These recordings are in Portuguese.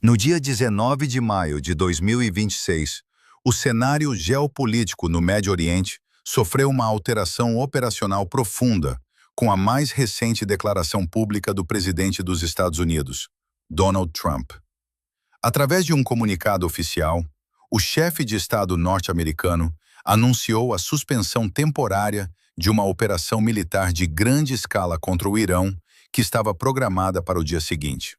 No dia 19 de maio de 2026, o cenário geopolítico no Médio Oriente sofreu uma alteração operacional profunda com a mais recente declaração pública do presidente dos Estados Unidos, Donald Trump. Através de um comunicado oficial, o chefe de Estado norte-americano anunciou a suspensão temporária de uma operação militar de grande escala contra o Irão que estava programada para o dia seguinte.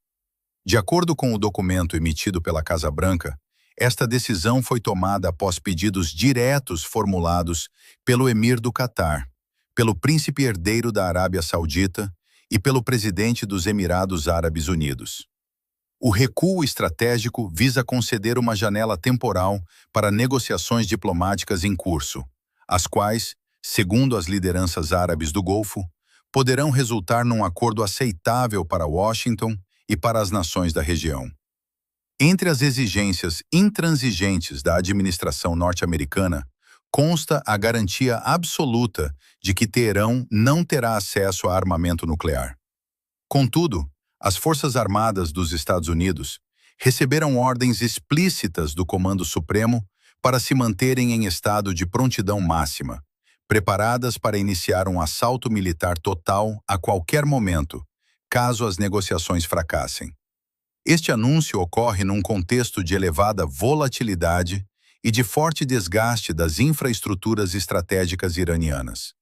De acordo com o documento emitido pela Casa Branca, esta decisão foi tomada após pedidos diretos formulados pelo emir do Catar, pelo príncipe herdeiro da Arábia Saudita e pelo presidente dos Emirados Árabes Unidos. O recuo estratégico visa conceder uma janela temporal para negociações diplomáticas em curso, as quais, segundo as lideranças árabes do Golfo, poderão resultar num acordo aceitável para Washington e para as nações da região. Entre as exigências intransigentes da administração norte-americana, consta a garantia absoluta de que Teherão não terá acesso a armamento nuclear. Contudo, as Forças Armadas dos Estados Unidos receberam ordens explícitas do Comando Supremo para se manterem em estado de prontidão máxima, preparadas para iniciar um assalto militar total a qualquer momento, caso as negociações fracassem. Este anúncio ocorre num contexto de elevada volatilidade e de forte desgaste das infraestruturas estratégicas iranianas.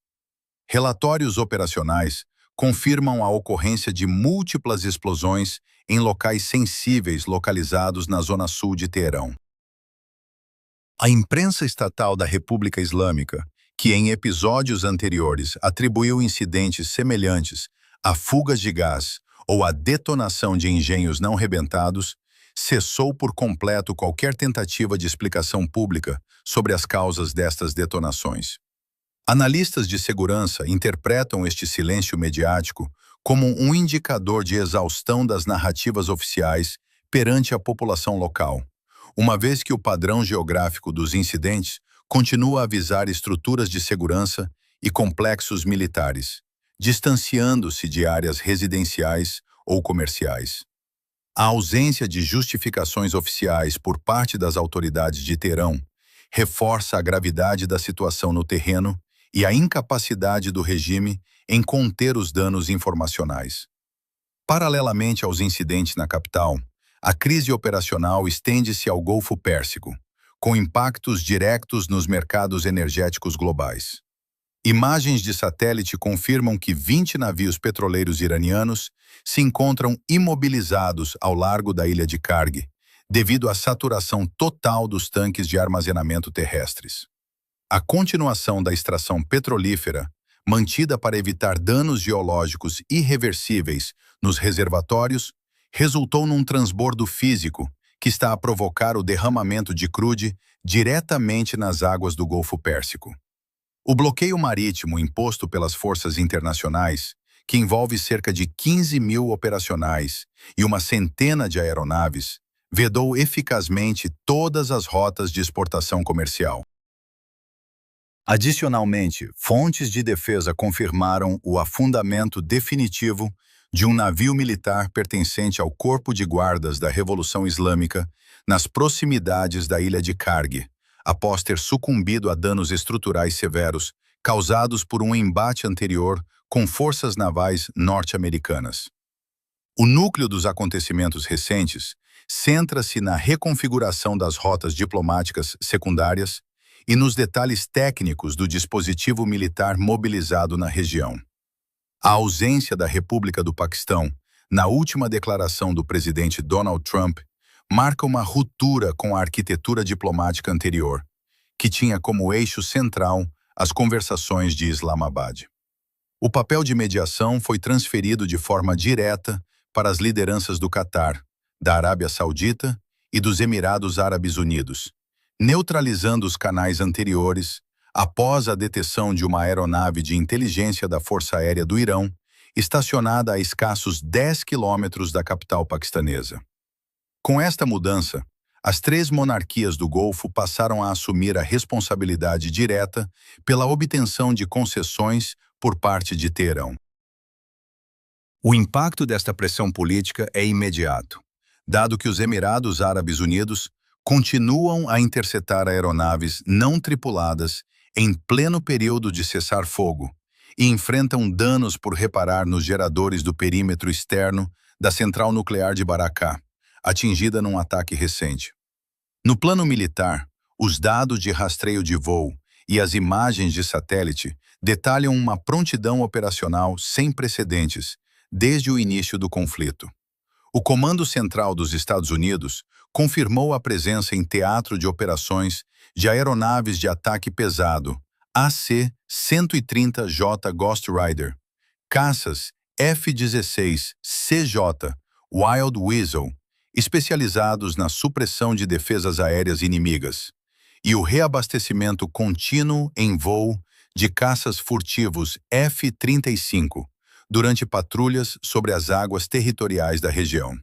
Relatórios operacionais confirmam a ocorrência de múltiplas explosões em locais sensíveis localizados na zona sul de Teherão. A imprensa estatal da República Islâmica, que em episódios anteriores atribuiu incidentes semelhantes a fugas de gás ou a detonação de engenhos não rebentados, cessou por completo qualquer tentativa de explicação pública sobre as causas destas detonações. Analistas de segurança interpretam este silêncio mediático como um indicador de exaustão das narrativas oficiais perante a população local, uma vez que o padrão geográfico dos incidentes continua a visar estruturas de segurança e complexos militares, distanciando-se de áreas residenciais ou comerciais. A ausência de justificações oficiais por parte das autoridades de Teherão reforça a gravidade da situação no terreno e a incapacidade do regime em conter os danos informacionais. Paralelamente aos incidentes na capital, a crise operacional estende-se ao Golfo Pérsico, com impactos diretos nos mercados energéticos globais. Imagens de satélite confirmam que 20 navios petroleiros iranianos se encontram imobilizados ao largo da ilha de Karg, devido à saturação total dos tanques de armazenamento terrestres. A continuação da extração petrolífera, mantida para evitar danos geológicos irreversíveis nos reservatórios, resultou num transbordo físico que está a provocar o derramamento de crude diretamente nas águas do Golfo Pérsico. O bloqueio marítimo imposto pelas forças internacionais, que envolve cerca de 15 mil operacionais e uma centena de aeronaves, vedou eficazmente todas as rotas de exportação comercial. Adicionalmente, fontes de defesa confirmaram o afundamento definitivo de um navio militar pertencente ao Corpo de Guardas da Revolução Islâmica nas proximidades da ilha de Karg, após ter sucumbido a danos estruturais severos causados por um embate anterior com forças navais norte-americanas. O núcleo dos acontecimentos recentes centra-se na reconfiguração das rotas diplomáticas secundárias e nos detalhes técnicos do dispositivo militar mobilizado na região. A ausência da República do Paquistão, na última declaração do presidente Donald Trump, marca uma ruptura com a arquitetura diplomática anterior, que tinha como eixo central as conversações de Islamabad. O papel de mediação foi transferido de forma direta para as lideranças do Catar, da Arábia Saudita e dos Emirados Árabes Unidos, neutralizando os canais anteriores após a detecção de uma aeronave de inteligência da Força Aérea do Irão, estacionada a escassos 10 quilômetros da capital paquistanesa. Com esta mudança, as três monarquias do Golfo passaram a assumir a responsabilidade direta pela obtenção de concessões por parte de Teherão. O impacto desta pressão política é imediato. dado que os Emirados Árabes Unidos continuam a interceptar aeronaves não tripuladas em pleno período de cessar-fogo e enfrentam danos por reparar nos geradores do perímetro externo da central nuclear de Baraká, atingida num ataque recente. No plano militar, os dados de rastreio de voo e as imagens de satélite detalham uma prontidão operacional sem precedentes desde o início do conflito. O Comando Central dos Estados Unidos confirmou a presença em teatro de operações de aeronaves de ataque pesado AC-130J Ghost Rider, caças F-16 CJ Wild Weasel, especializados na supressão de defesas aéreas inimigas, e o reabastecimento contínuo em voo de caças furtivos F-35 durante patrulhas sobre as águas territoriais da região.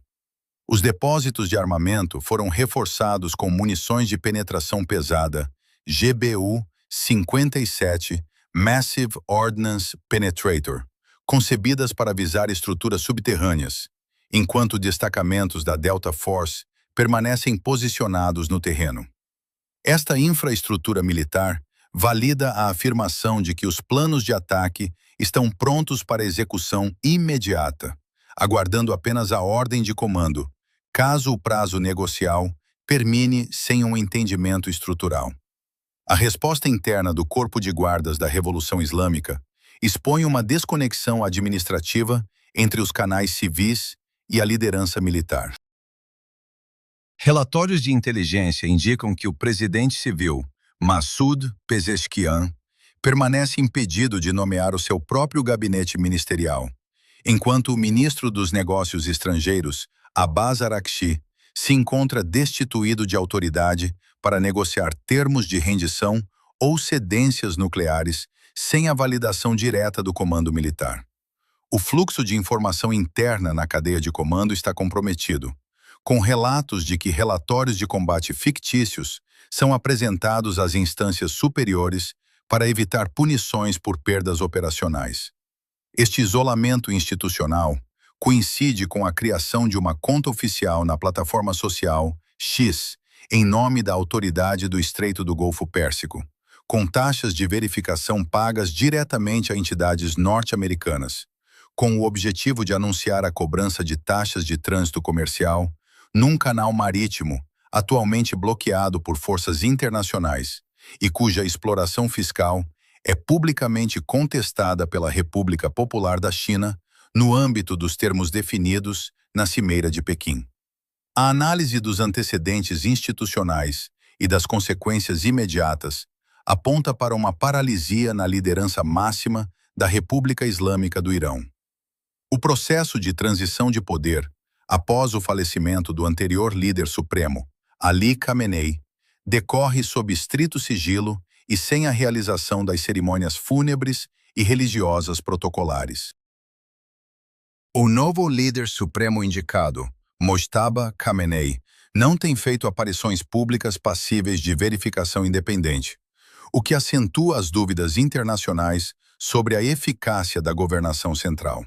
Os depósitos de armamento foram reforçados com munições de penetração pesada GBU-57 Massive Ordnance Penetrator, concebidas para visar estruturas subterrâneas, enquanto destacamentos da Delta Force permanecem posicionados no terreno. Esta infraestrutura militar valida a afirmação de que os planos de ataque estão prontos para execução imediata, aguardando apenas a ordem de comando, caso o prazo negocial termine sem um entendimento estrutural. A resposta interna do Corpo de Guardas da Revolução Islâmica expõe uma desconexão administrativa entre os canais civis e a liderança militar. Relatórios de inteligência indicam que o presidente civil, Massoud Pezeshkian, permanece impedido de nomear o seu próprio gabinete ministerial, enquanto o ministro dos Negócios Estrangeiros, Abbas Araghchi, se encontra destituído de autoridade para negociar termos de rendição ou cedências nucleares sem a validação direta do comando militar. O fluxo de informação interna na cadeia de comando está comprometido, com relatos de que relatórios de combate fictícios são apresentados às instâncias superiores para evitar punições por perdas operacionais. Este isolamento institucional coincide com a criação de uma conta oficial na plataforma social X, em nome da Autoridade do Estreito do Golfo Pérsico, com taxas de verificação pagas diretamente a entidades norte-americanas, com o objetivo de anunciar a cobrança de taxas de trânsito comercial num canal marítimo atualmente bloqueado por forças internacionais e cuja exploração fiscal é publicamente contestada pela República Popular da China no âmbito dos termos definidos na Cimeira de Pequim. A análise dos antecedentes institucionais e das consequências imediatas aponta para uma paralisia na liderança máxima da República Islâmica do Irão. O processo de transição de poder, após o falecimento do anterior líder supremo, Ali Khamenei, decorre sob estrito sigilo e sem a realização das cerimônias fúnebres e religiosas protocolares. O novo líder supremo indicado, Mojtaba Khamenei, não tem feito aparições públicas passíveis de verificação independente, o que acentua as dúvidas internacionais sobre a eficácia da governação central.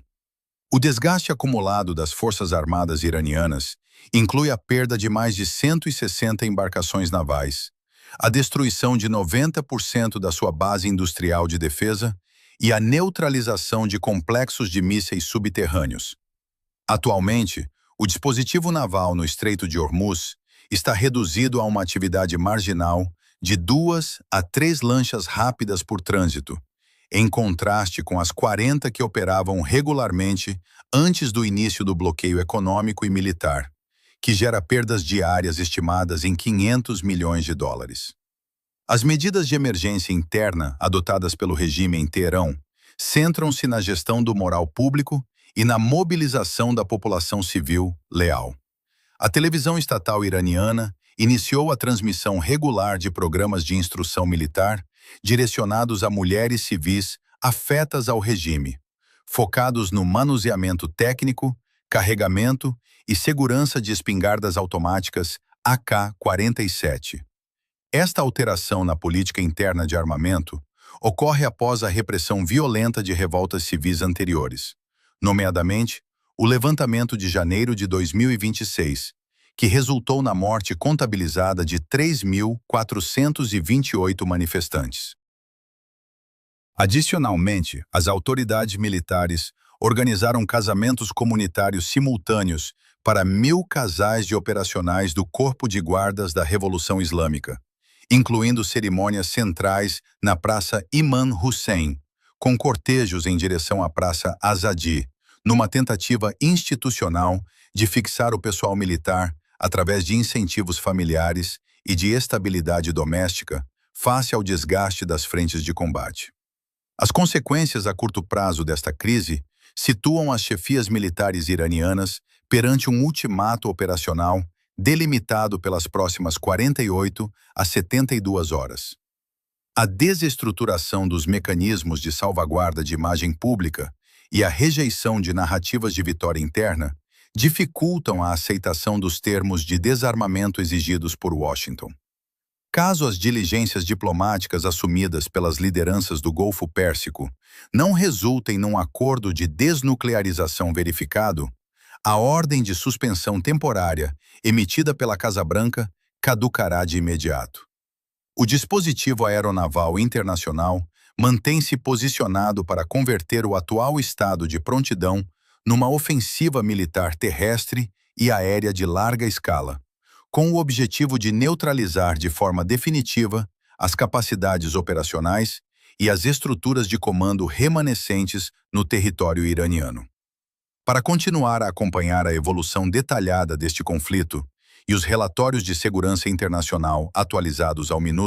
O desgaste acumulado das Forças Armadas iranianas inclui a perda de mais de 160 embarcações navais, a destruição de 90% da sua base industrial de defesa e a neutralização de complexos de mísseis subterrâneos. Atualmente, o dispositivo naval no Estreito de Hormuz está reduzido a uma atividade marginal de 2 a 3 lanchas rápidas por trânsito, em contraste com as 40 que operavam regularmente antes do início do bloqueio econômico e militar, que gera perdas diárias estimadas em 500 milhões de dólares. As medidas de emergência interna adotadas pelo regime em Teherão centram-se na gestão do moral público e na mobilização da população civil leal. A televisão estatal iraniana iniciou a transmissão regular de programas de instrução militar direcionados a mulheres civis afetas ao regime, focados no manuseamento técnico, carregamento e segurança de espingardas automáticas AK-47. Esta alteração na política interna de armamento ocorre após a repressão violenta de revoltas civis anteriores, nomeadamente o levantamento de janeiro de 2026, que resultou na morte contabilizada de 3.428 manifestantes. Adicionalmente, as autoridades militares organizaram casamentos comunitários simultâneos para 1.000 casais de operacionais do Corpo de Guardas da Revolução Islâmica, incluindo cerimônias centrais na Praça Imam Hussein, com cortejos em direção à Praça Azadi, numa tentativa institucional de fixar o pessoal militar através de incentivos familiares e de estabilidade doméstica face ao desgaste das frentes de combate. As consequências a curto prazo desta crise situam as chefias militares iranianas perante um ultimato operacional delimitado pelas próximas 48 a 72 horas. A desestruturação dos mecanismos de salvaguarda de imagem pública e a rejeição de narrativas de vitória interna dificultam a aceitação dos termos de desarmamento exigidos por Washington. Caso as diligências diplomáticas assumidas pelas lideranças do Golfo Pérsico não resultem num acordo de desnuclearização verificado, a ordem de suspensão temporária emitida pela Casa Branca caducará de imediato. O dispositivo aeronaval internacional mantém-se posicionado para converter o atual estado de prontidão numa ofensiva militar terrestre e aérea de larga escala, com o objetivo de neutralizar de forma definitiva as capacidades operacionais e as estruturas de comando remanescentes no território iraniano. Para continuar a acompanhar a evolução detalhada deste conflito e os relatórios de segurança internacional atualizados ao minuto,